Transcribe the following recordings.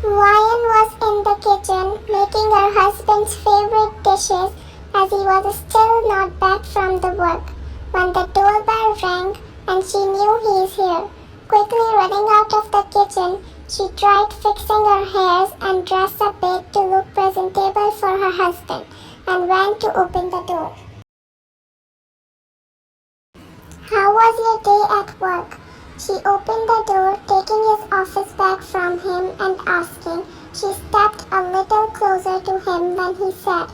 Ryan was in the kitchen making her husband's favorite dishes as he was still not back from the work when the doorbell rang and she knew he is here. Quickly running out of the kitchen, she tried fixing her hairs and dressed a bit to look presentable for her husband and went to open the door. How was your day at work? She opened the door, taking his office bag from him and asking. She stepped a little closer to him when he said,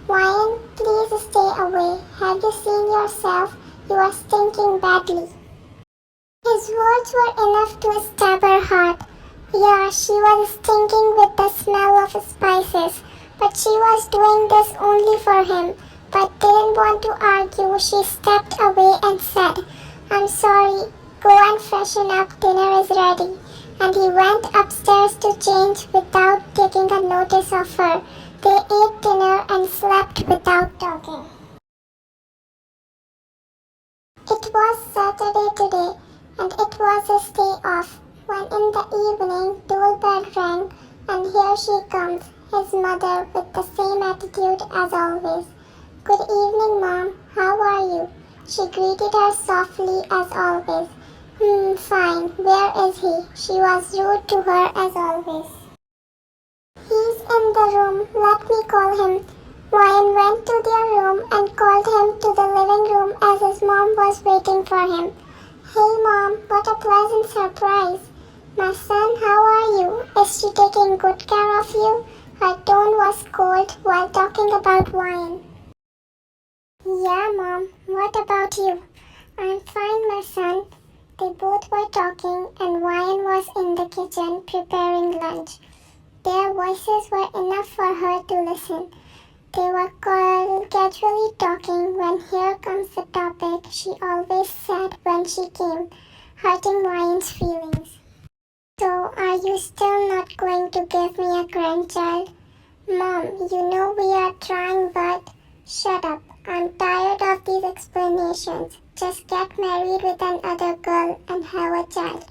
Ryan, please stay away. Have you seen yourself? You are stinking badly. His words were enough to stab her heart. Yeah, she was stinking with the smell of spices, but she was doing this only for him. But didn't want to argue, she stepped away and said, I'm sorry, go and freshen up, dinner is ready. And he went upstairs to change without taking a notice of her. They ate dinner and slept without talking. It was Saturday today, and it was his day off, when in the evening doorbell rang, and here she comes, his mother, with the same attitude as always. Good evening, Mom. How are you? She greeted her softly as always. Fine. Where is he? She was rude to her as always. He's in the room. Let me call him. Ryan went to their room and called him to the living room as his mom was waiting for him. Hey, Mom. What a pleasant surprise. My son, how are you? Is she taking good care of you? Her tone was cold while talking about Ryan. Yeah, Mom. What about you? I'm fine, my son. They both were talking and Ryan was in the kitchen preparing lunch. Their voices were enough for her to listen. They were casually talking when here comes the topic she always said when she came, hurting Ryan's feelings. So, are you still not going to give me a grandchild? Mom, you know we are trying, but... Shut up. I'm tired of these explanations. Just get married with another girl and have a child.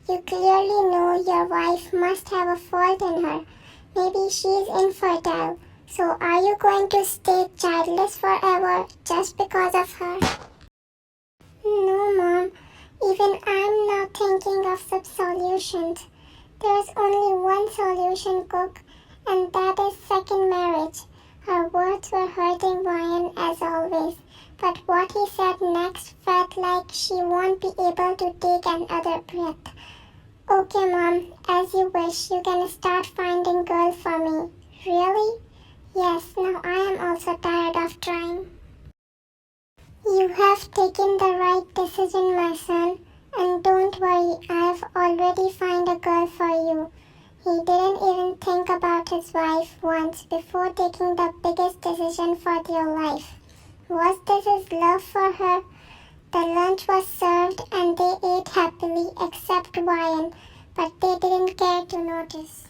You clearly know your wife must have a fault in her. Maybe she's infertile. So are you going to stay childless forever just because of her? No, Mom. Even I'm not thinking of such solutions. There's only one solution, Cook, and that is second marriage. Her words were hurting Ryan as always, but what he said next felt like she won't be able to take another breath. Okay, Mom, as you wish, you can start finding girl for me. Really? Yes, now I am also tired of trying. You have taken the right decision, my son, and don't worry, I've already found a girl for you. He didn't even think about his wife once before taking the biggest decision for their life. Was this his love for her? The lunch was served and they ate happily except Ryan, but they didn't care to notice.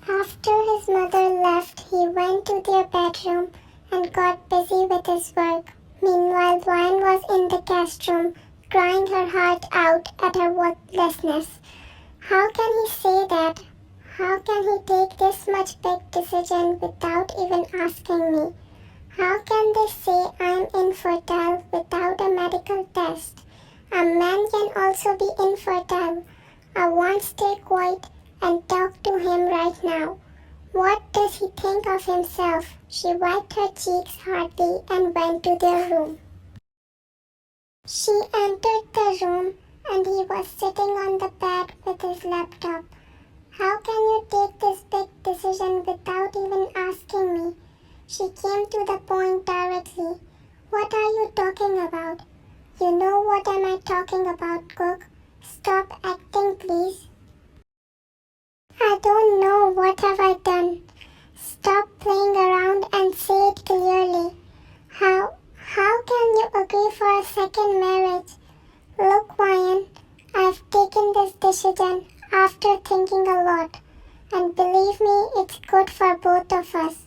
After his mother left, he went to their bedroom and got busy with his work. Meanwhile, Ryan was in the guest room, crying her heart out at her worthlessness. How can he say that? How can he take this much big decision without even asking me? How can they say I'm infertile without a medical test? A man can also be infertile. I won't stay quiet and talk to him right now. What does he think of himself? She wiped her cheeks hardly and went to their room. She entered the room and he was sitting on the bed with his laptop. How can you take this big decision without even asking me? She came to the point directly. What are you talking about? You know what am I talking about, Cook? Stop acting, please. I don't know. What have I done? Stop playing around and say it clearly. How can you agree for a second marriage? Look, Ryan, I've taken this decision after thinking a lot. And believe me, it's good for both of us.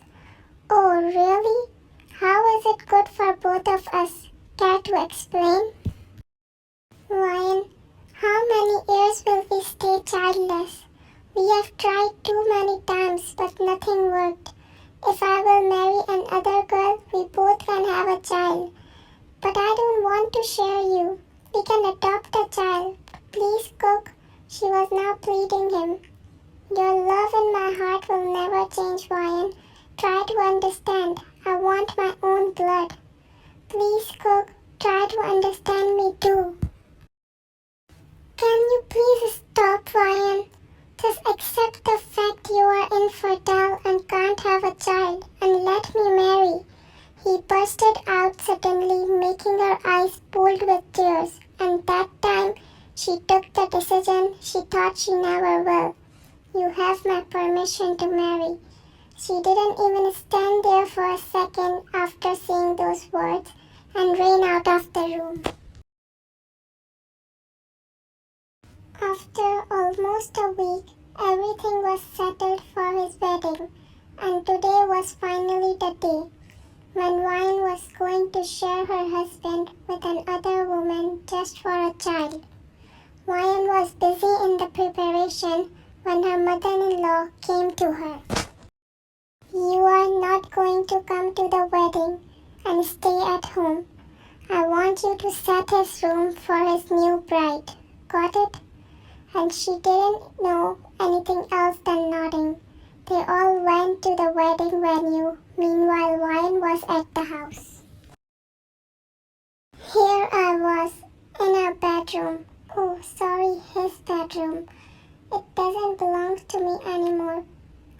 Oh, really? How is it good for both of us? Care to explain? Ryan, how many years will we stay childless? We have tried too many times, but nothing worked. If I will marry another girl, we both can have a child. But I don't want to share you. We can adopt a child. Please, Cook. She was now pleading him. Your love in my heart will never change, Ryan. Try to understand. I want my own blood. Please, Cook. Try to understand me too. Can you please stop, Ryan? Just accept the fact you are infertile and can't have a child and let me marry. He bursted out suddenly, making her eyes bold with tears, and that time she took the decision she thought she never will. You have my permission to marry. She didn't even stand there for a second after saying those words and ran out of the room. After almost a week, everything was settled for his wedding, and today was finally the day when Ryan was going to share her husband with another woman just for a child. Ryan was busy in the preparation when her mother-in-law came to her. You are not going to come to the wedding and stay at home. I want you to set his room for his new bride. Got it? And she didn't know anything else than nodding. They all went to the wedding venue. Meanwhile, Ryan was at the house. Here I was, in our bedroom. Oh, sorry, his bedroom. It doesn't belong to me anymore.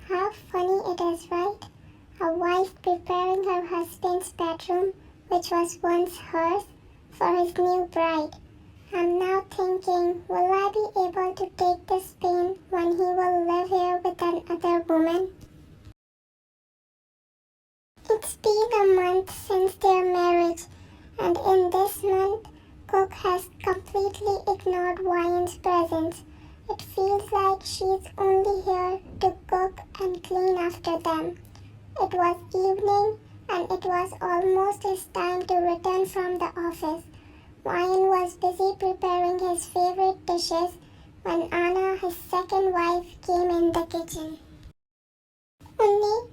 How funny it is, right? A wife preparing her husband's bedroom, which was once hers, for his new bride. I'm now thinking, will I be able to take this pain when he will live here with another woman? It's been a month since their marriage, and in this month, Cook has completely ignored Ryan's presence. It feels like she's only here to cook and clean after them. It was evening, and it was almost his time to return from the office. Ryan was busy preparing his favorite dishes when Anna, his second wife, came in the kitchen. Unni,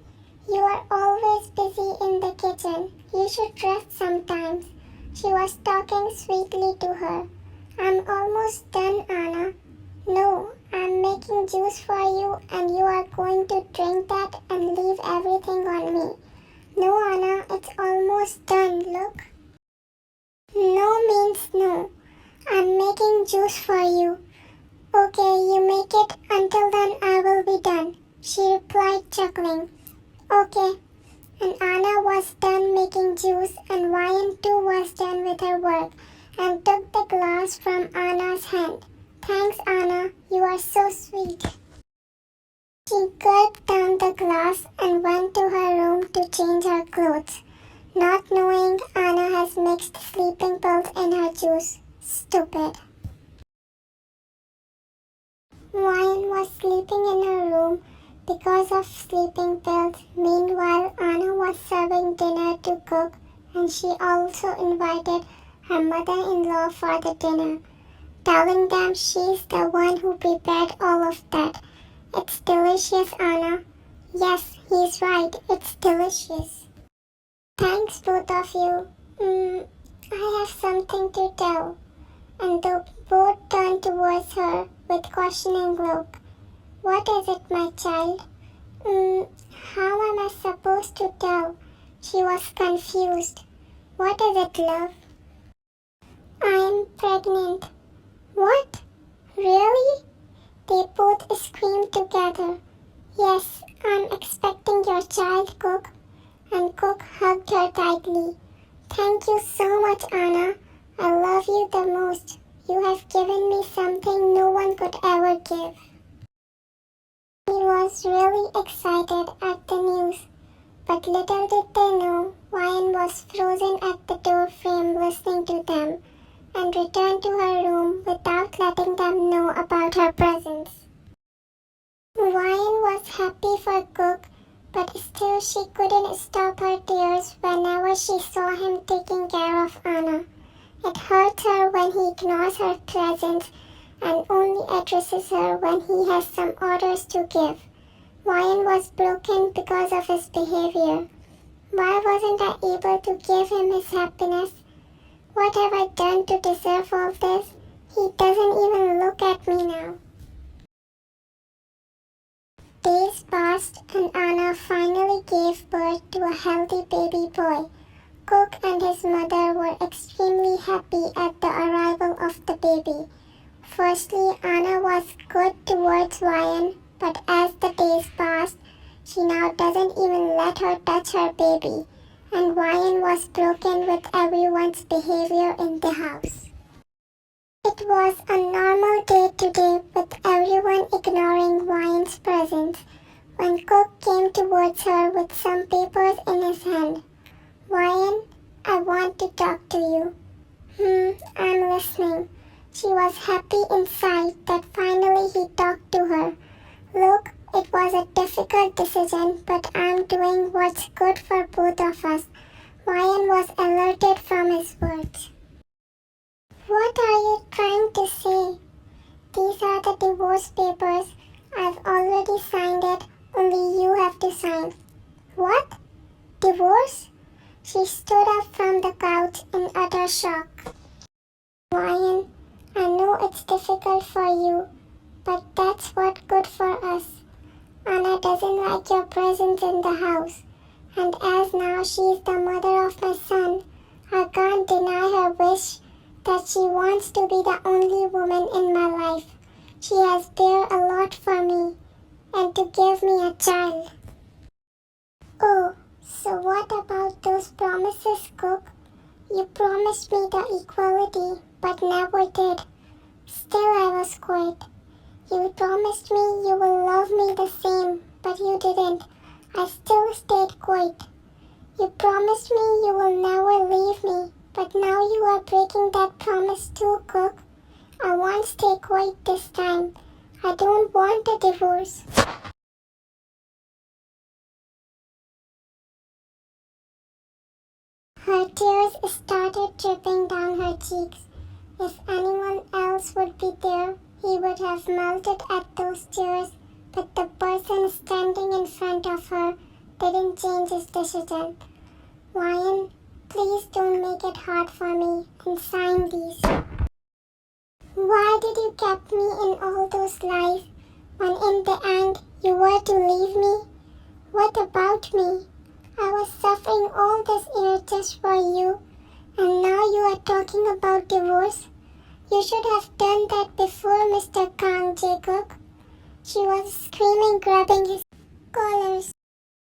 you are always busy in the kitchen. You should rest sometimes. She was talking sweetly to her. I'm almost done, Anna. No, I'm making juice for you and you are going to drink that and leave everything on me. No, Anna, it's almost done, look. No means no. I'm making juice for you. Okay, you make it. Until then, I will be done, she replied, chuckling. Okay. And Anna was done making juice, and Ryan too was done with her work, and took the glass from Anna's hand. Thanks, Anna. You are so sweet. She gulped down the glass and went to her room to change her clothes, not knowing Anna has mixed sleeping pills in her juice. Stupid. Ryan was sleeping in her room because of sleeping pills. Meanwhile, Anna was serving dinner to Cook, and she also invited her mother-in-law for the dinner, telling them she's the one who prepared all of that. It's delicious, Anna. Yes, he's right. It's delicious. Thanks, both of you. I have something to tell. And they both turned towards her with questioning look. What is it, my child? How am I supposed to tell? She was confused. What is it, love? I'm pregnant. What? Really? They both screamed together. Yes, I'm expecting your child, Cook. And Cook hugged her tightly. Thank you so much, Anna. I love you the most. You have given me something no one could ever give. He was really excited at the news, but little did they know Ryan was frozen at the door frame listening to them, and returned to her room without letting them know about her presence. Ryan was happy for Cook, but still she couldn't stop her tears whenever she saw him taking care of Anna. It hurts her when he ignores her presence, and only addresses her when he has some orders to give. Ryan was broken because of his behavior. Why wasn't I able to give him his happiness? What have I done to deserve all this? He doesn't even look at me now. Days passed and Anna finally gave birth to a healthy baby boy. Cook and his mother were extremely happy at the arrival of the baby. Firstly, Anna was good towards Ryan, but as the days passed, she now doesn't even let her touch her baby, and Ryan was broken with everyone's behavior in the house. It was a normal day today with everyone ignoring Ryan's presence when Cook came towards her with some papers in his hand. Ryan, I want to talk to you. I'm listening. She was happy inside that finally he talked to her. Look, it was a difficult decision, but I'm doing what's good for both of us. Ryan was alerted from his words. What are you trying to say? These are the divorce papers. I've already signed it, only you have to sign. What? Divorce? She stood up from the couch in utter shock. Ryan, I know it's difficult for you, but that's what's good for us. Anna doesn't like your presence in the house, and as now she's the mother of my son, I can't deny her wish that she wants to be the only woman in my life. She has dared a lot for me, and to give me a child. Oh, so what about those promises, Cook? You promised me the equality, but never did. Still I was quiet. You promised me you will love me the same, but you didn't. I still stayed quiet. You promised me you will never leave me, but now you are breaking that promise too, Cook. I won't stay quiet this time. I don't want a divorce. Her tears started dripping down her cheeks. If anyone else would be there, he would have melted at those tears, but the person standing in front of her didn't change his decision. Ryan, please don't make it hard for me and sign these. Why did you keep me in all those lies when in the end you were to leave me? What about me? I was suffering all this year just for you, and now you are talking about divorce? You should have done that before, Mr. Jungkook. She was screaming, grabbing his collars.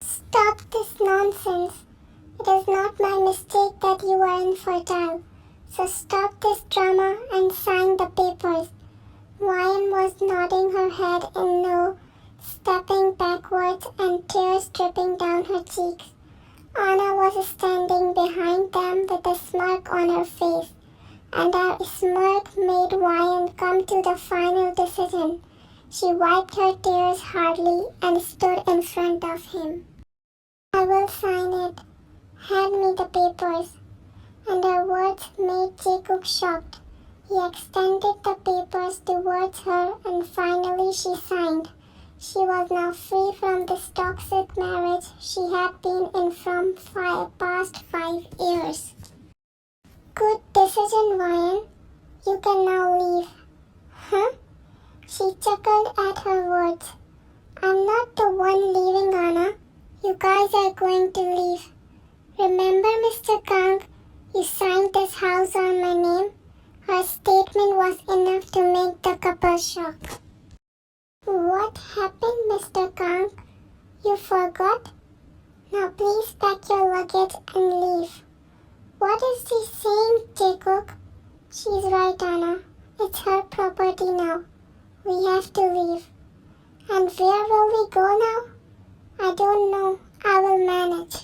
Stop this nonsense. It is not my mistake that you are infertile. So stop this drama and sign the papers. Ryan was nodding her head in no, stepping backwards and tears dripping down her cheeks. Anna was standing behind them with a smirk on her face, and her smirk made Ryan come to the final decision. She wiped her tears hardly and stood in front of him. I will sign it. Hand me the papers. And her words made Jungkook shocked. He extended the papers towards her and finally she signed. She was now free from this toxic marriage she had been in from past 5 years. Good decision, Ryan. You can now leave. Huh? She chuckled at her words. I'm not the one leaving, Anna. You guys are going to leave. Remember, Mr. Kang, you signed this house on my name? Her statement was enough to make the couple shock. What happened, Mr. Kang? You forgot? Now please pack your luggage and leave. What is she saying, Jungkook? She's right, Anna. It's her property now. We have to leave. And where will we go now? I don't know. I will manage.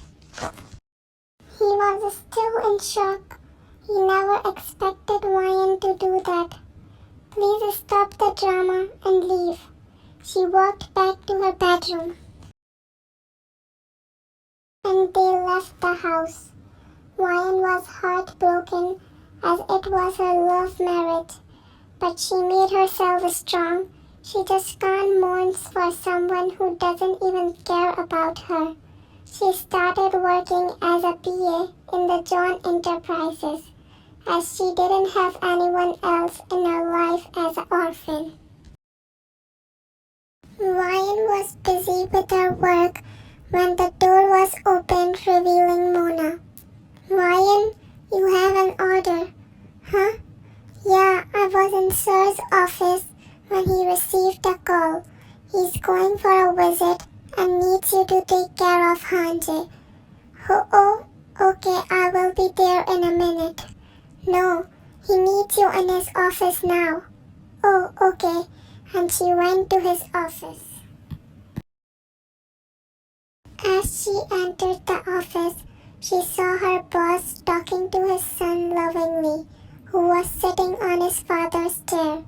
He was still in shock. He never expected Ryan to do that. Please stop the drama and leave. She walked back to her bedroom. And they left the house. Ryan was heartbroken as it was her love marriage. but she made herself strong. She just can't mourn for someone who doesn't even care about her. She started working as a PA in the John Enterprises, as she didn't have anyone else in her life as an orphan. Ryan was busy with her work when the door was opened, revealing Mona. Ryan, you have an order. Huh? Yeah, I was in Sir's office when he received a call. He's going for a visit and needs you to take care of Han-jae. Oh, okay, I will be there in a minute. No, he needs you in his office now. Oh, okay. And she went to his office. As she entered the office, she saw her boss talking to his son lovingly, who was sitting on his father's chair.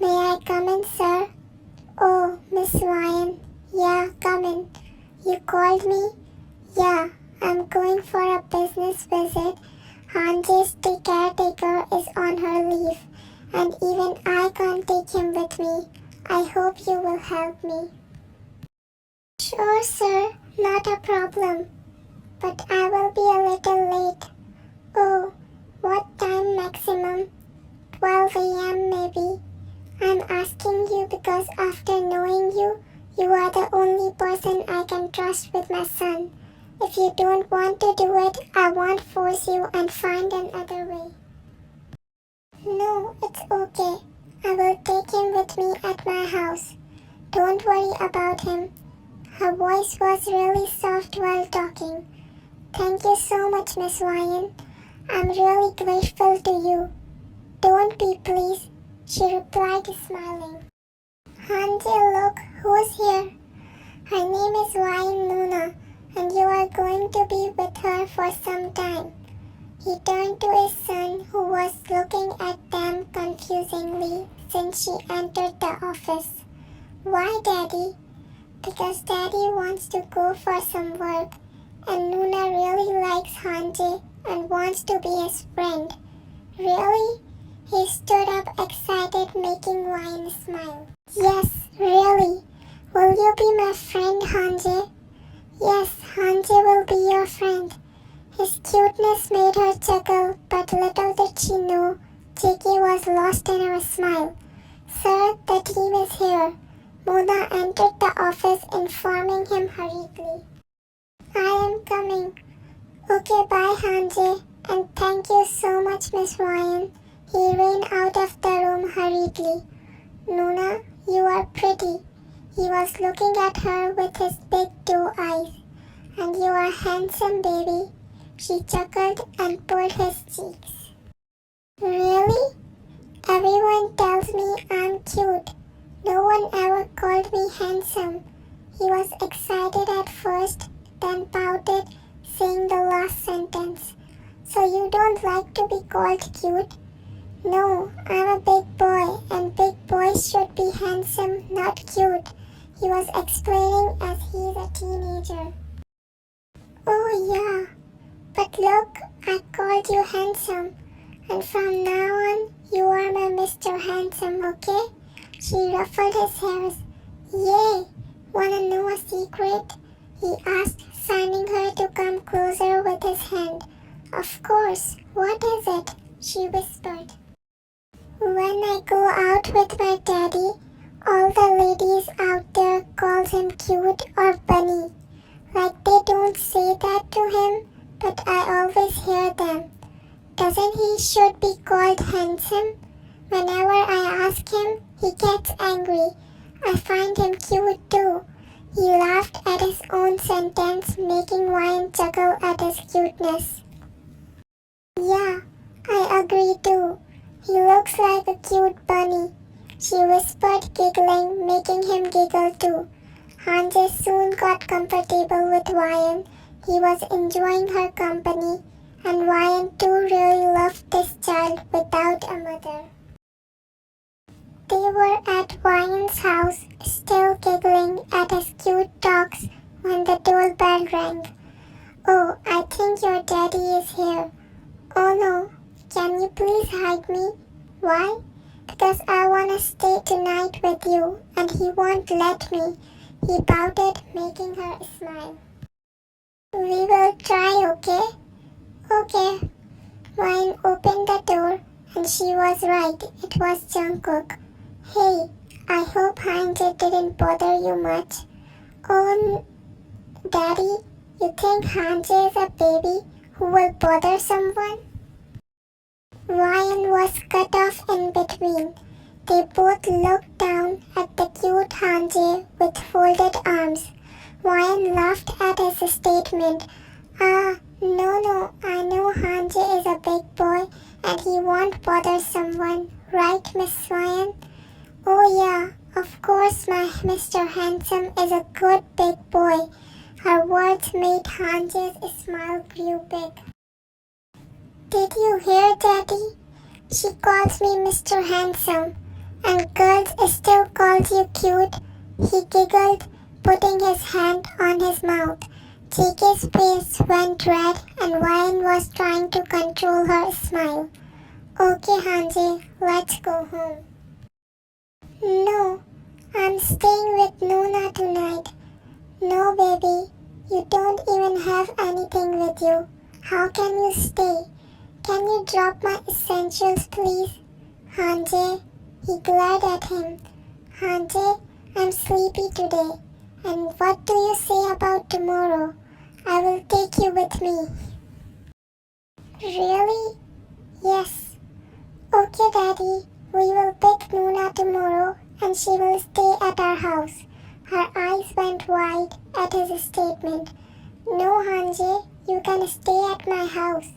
May I come in, sir? Oh, Miss Ryan. Yeah, come in. You called me? Yeah, I'm going for a business visit. Han-jae's caretaker is on her leave, and even I can't take him with me. I hope you will help me. Sure, sir, not a problem. But I will be a little late. Oh, what time maximum? 12 a.m. maybe. I'm asking you because after knowing you, you are the only person I can trust with my son. If you don't want to do it, I won't force you and find another way. No, it's okay. I will take him with me at my house. Don't worry about him. Her voice was really soft while talking. Thank you so much, Miss Ryan. I'm really grateful to you. Don't be, please, she replied, smiling. Han-jae, look, who's here? Her name is Ryan Luna, and you are going to be with her for some time. He turned to his son, who was looking at them confusingly since she entered the office. Why, Daddy? Because Daddy wants to go for some work, and Luna really likes Han-jae and wants to be his friend. Really? He stood up excited, making Ryan smile. Yes, really. Will you be my friend, Han-jae? Yes, Han-jae will be your friend. His cuteness made her chuckle, but little did she know, Jackie was lost in her smile. Sir, the team is here. Mona entered the office, informing him hurriedly. I am coming. Okay, bye, Han-jae, and thank you so much, Miss Ryan. He ran out of the room hurriedly. Nuna, you are pretty. He was looking at her with his big doe eyes. And you are handsome, baby. She chuckled and pulled his cheeks. Really? Everyone tells me I'm cute. No one ever called me handsome. He was excited at first, then pouted, saying the last sentence. So you don't like to be called cute? No, I'm a big boy, and big boys should be handsome, not cute. He was explaining as he's a teenager. Oh yeah, but look, I called you handsome, and from now on, you are my Mr. Handsome, okay? She ruffled his hairs. Yay! Wanna know a secret? He asked, signing her to come closer with his hand. Of course, what is it? She whispered. When I go out with my daddy, all the ladies out there calls him cute or bunny. Like they don't say that to him, but I always hear them. Doesn't he should be called handsome? Whenever I ask him, he gets angry. I find him cute too. He laughed at his own sentence, making Ryan chuckle at his cuteness. Yeah, I agree too. He looks like a cute bunny. She whispered, giggling, making him giggle too. Han-jae soon got comfortable with Ryan. He was enjoying her company, and Ryan too really loved this child without a mother. They were at Ryan's house, still giggling at his cute talks when the doorbell rang. Oh, I think your daddy is here. Oh no, can you please hide me? Why? because I wanna stay tonight with you and he won't let me, he pouted, making her smile. We will try, okay? Okay. Ryan opened the door and she was right, it was Jungkook. Hey, I hope Han-jae didn't bother you much. Oh, Daddy, you think Han-jae is a baby who will bother someone? Ryan was cut off in between. They both looked down at the cute Han-jae with folded arms. Ryan laughed at his statement. No, I know Han-jae is a big boy and he won't bother someone, right, Miss Ryan? Oh yeah, of course my Mr. Handsome is a good big boy. Her words made Han-jae's smile grew big. Did you hear, Daddy? She calls me Mr. Handsome, and girls still calls you cute. He giggled, putting his hand on his mouth. JK's face went red and Ryan was trying to control her smile. Okay, Han-jae, let's go home. No, I'm staying with Nuna tonight. No, baby, you don't even have anything with you. How can you stay? Can you drop my essentials, please? Han-jae, he glared at him. Han-jae, I'm sleepy today. And what do you say about tomorrow? I will take you with me. Really? Yes. Okay, Daddy. We will pick Nuna tomorrow and she will stay at our house. Her eyes went wide at his statement. No, Han-jae, you can stay at my house.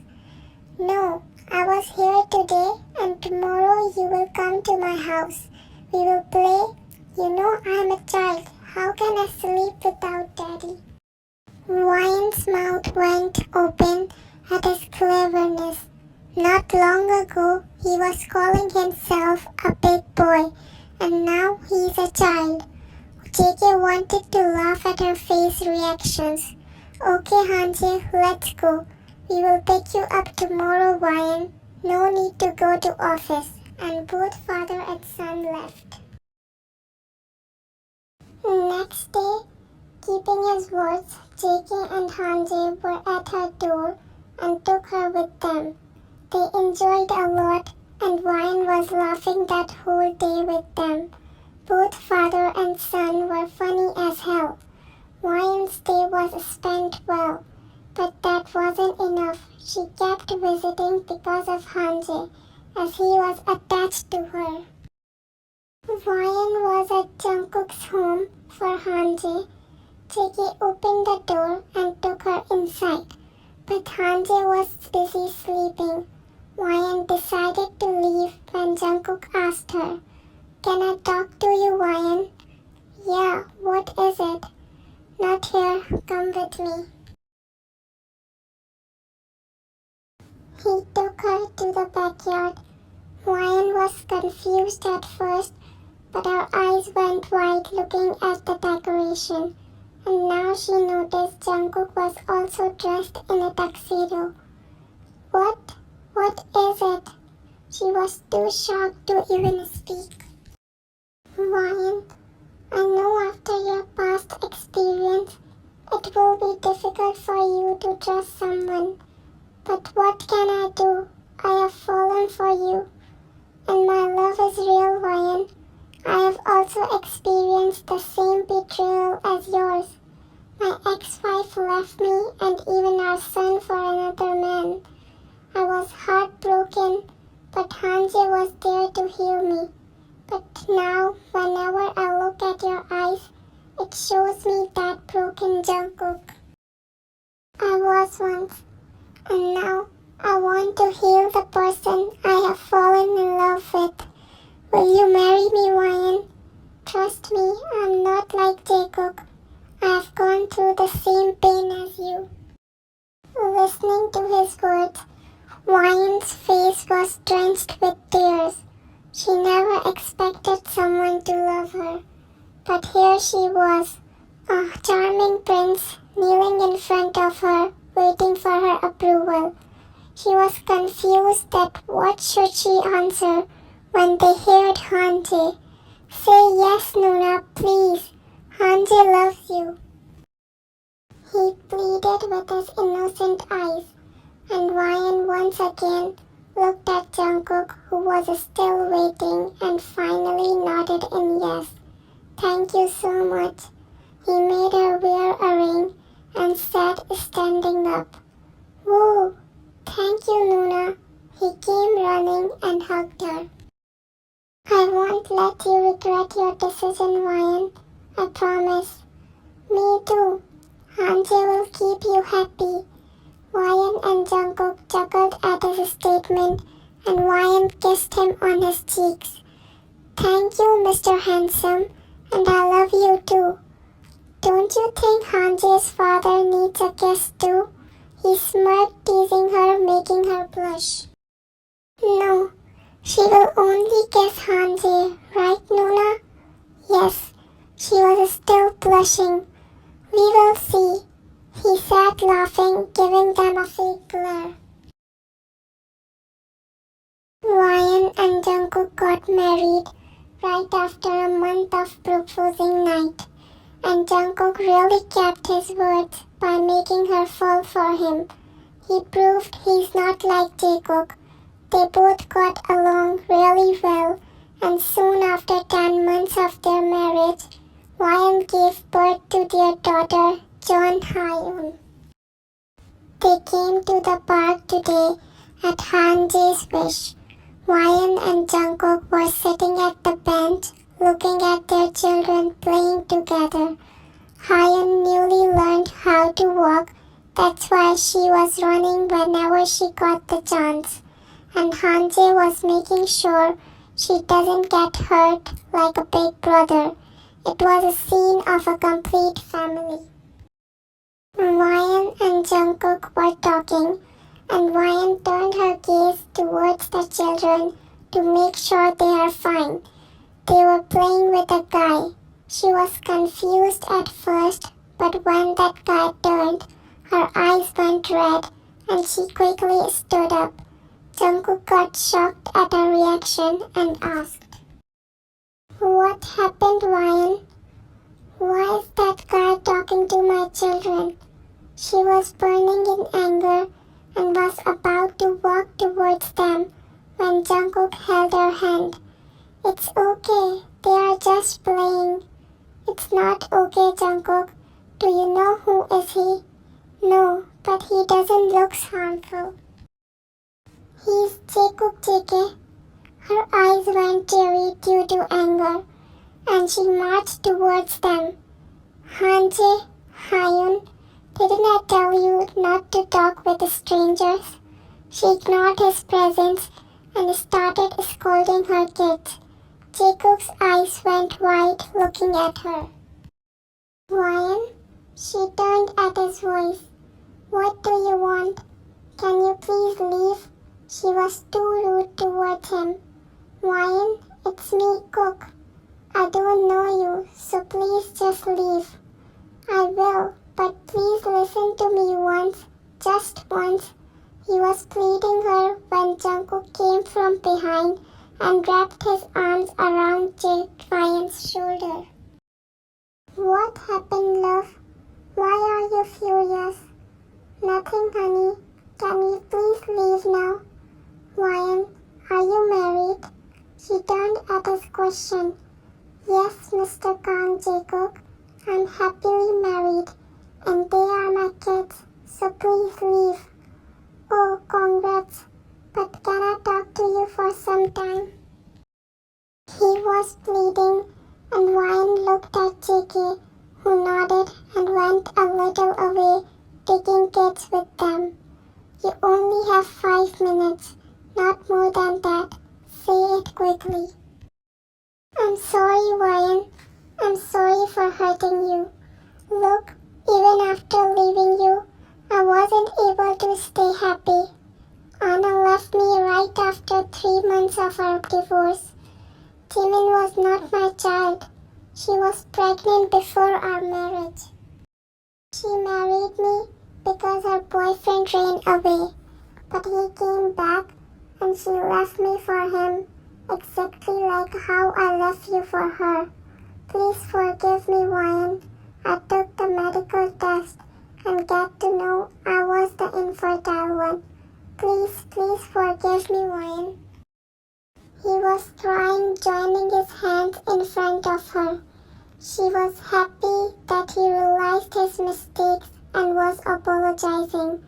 No, I was here today and tomorrow you will come to my house. We will play. You know I'm a child. How can I sleep without Daddy? Ryan's mouth went open at his cleverness. Not long ago, he was calling himself a big boy, and now he's a child. JK wanted to laugh at her face reactions. Okay, Han-jae, let's go. We will pick you up tomorrow, Ryan. No need to go to office. And both father and son left. Next day, keeping his words, JK and Han-jae were at her door and took her with them. They enjoyed a lot and Ryan was laughing that whole day with them. Both father and son were funny as hell. Ryan's day was spent well, but that wasn't enough. She kept visiting because of Han-jae, as he was attached to her. Ryan was at Jungkook's home for Han-jae. JK opened the door and took her inside, but Han-jae was busy sleeping. Ryan decided to leave when Jungkook asked her, Can I talk to you, Ryan? Yeah, what is it? Not here, come with me. He took her to the backyard. Ryan was confused at first, but her eyes went wide looking at the decoration. And now she noticed Jungkook was also dressed in a tuxedo. What? What is it? She was too shocked to even speak. Ryan, I know after your past experience, it will be difficult for you to trust someone. But what can I do? I have fallen for you. And my love is real, Ryan. I have also experienced the same betrayal as yours. My ex-wife left me and even our son for another man. I was heartbroken, but Han-jae was there to heal me. But now, whenever I look at your eyes, it shows me that broken Jungkook I was once. And now, I want to heal the person I have fallen in love with. Will you marry me, Ryan? Trust me, I'm not like Jungkook. I have gone through the same pain as you. Listening to his words, Ryan's face was drenched with tears. She never expected someone to love her. But here she was, a charming prince, kneeling in front of her, waiting for her approval. She was confused that what should she answer. when they heard Han-jae. Say yes, Nuna, please. Han-jae loves you. He pleaded with his innocent eyes, and Ryan once again looked at Jungkook, who was still waiting, and finally nodded in yes. Thank you so much. He made her wear a ring and said, standing up. Whoa, thank you, Nuna. He came running and hugged her. I won't let you regret your decision, Ryan. I promise. Me too. Han-jae will keep you happy. Ryan and Jungkook chuckled at his statement, and Ryan kissed him on his cheeks. Thank you, Mr. Handsome, and I love you too. Don't you think Han-jae's father needs a kiss too? He smirked, teasing her, making her blush. No, she will only kiss Han-jae, right, Nuna? Yes, she was still blushing. We will see. He sat laughing, giving them a fake glare. Ryan and Jungkook got married right after a month of proposing night, and Jungkook really kept his words by making her fall for him. He proved he's not like Jungkook. They both got along really well, and soon after 10 months of their marriage, Ryan gave birth to their daughter, Han-jae. They came to the park today at Han-jae's wish. Ryan and Jungkook were sitting at the bench, looking at their children playing together. Hyun newly learned how to walk, that's why she was running whenever she got the chance. And Han-jae was making sure she doesn't get hurt like a big brother. It was a scene of a complete family. Ryan and Jungkook were talking, and Ryan turned her gaze towards the children to make sure they are fine. They were playing with a guy. She was confused at first, but when that guy turned, her eyes went red and she quickly stood up. Jungkook got shocked at her reaction and asked, What happened, Ryan? Why is that guy talking to my children? She was burning in anger and was about to walk towards them when Jungkook held her hand. It's okay, they are just playing. It's not okay, Jungkook. Do you know who is he? No, but he doesn't look harmful. He's Jungkook JK. Her eyes went teary due to anger, and she marched towards them. Han-jae, Hyun, didn't I tell you not to talk with strangers? She ignored his presence and started scolding her kids. Jungkook's eyes went wide looking at her. Ryan, she turned at his voice. What do you want? Can you please leave? She was too rude towards him. Ryan, it's me, Cook. I don't know you, so please just leave. I will, but please listen to me once, just once. He was pleading her when Jungkook came from behind and wrapped his arms around Ryan's shoulder. What happened, love? Why are you furious? Nothing, honey. Can you please leave now? Ryan, are you married? She turned at his question. Yes, Mr. Kang Jungkook. I'm happily married, and they are my kids, so please leave. Oh, congrats. But can I talk to you for some time? He was pleading, and Ryan looked at JK, who nodded and went a little away, taking kids with them. You only have 5 minutes, not more than that. Say it quickly. I'm sorry, Ryan. I'm sorry for hurting you. Look, even after leaving you, I wasn't able to stay happy. Anna left me right after 3 months of our divorce. Jimin was not my child. She was pregnant before our marriage. She married me because her boyfriend ran away, but he came back and she left me for him, exactly like how I left you for her. Please forgive me, Ryan. I took the medical test and got to know I was the infertile one. Please forgive me, Ryan. He was crying, joining his hands in front of her. She was happy that he realized his mistakes and was apologizing.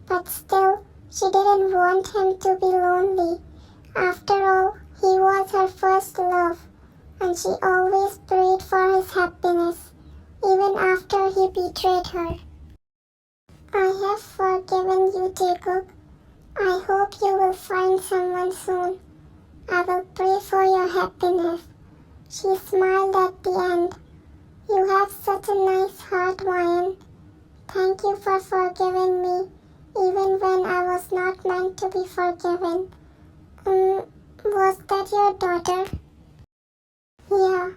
But still, she didn't want him to be lonely. After all, he was her first love, and she always prayed for his happiness, even after he betrayed her. I have forgiven you, Jungkook. I hope you will find someone soon. I will pray for your happiness. She smiled at the end. You have such a nice heart, Ryan. Thank you for forgiving me, even when I was not meant to be forgiven. Was that your daughter? Yeah,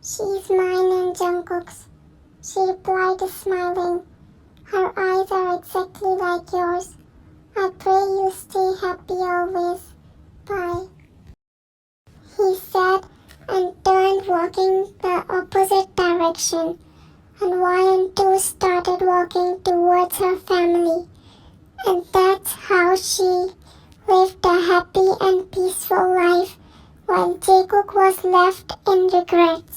she's mine and Jungkook's. She replied, smiling. Her eyes are exactly like yours. I pray you stay happy always. Bye. He said and turned walking the opposite direction. And Ryan too started walking towards her family. And that's how she lived a happy and peaceful life while Jungkook was left in regrets.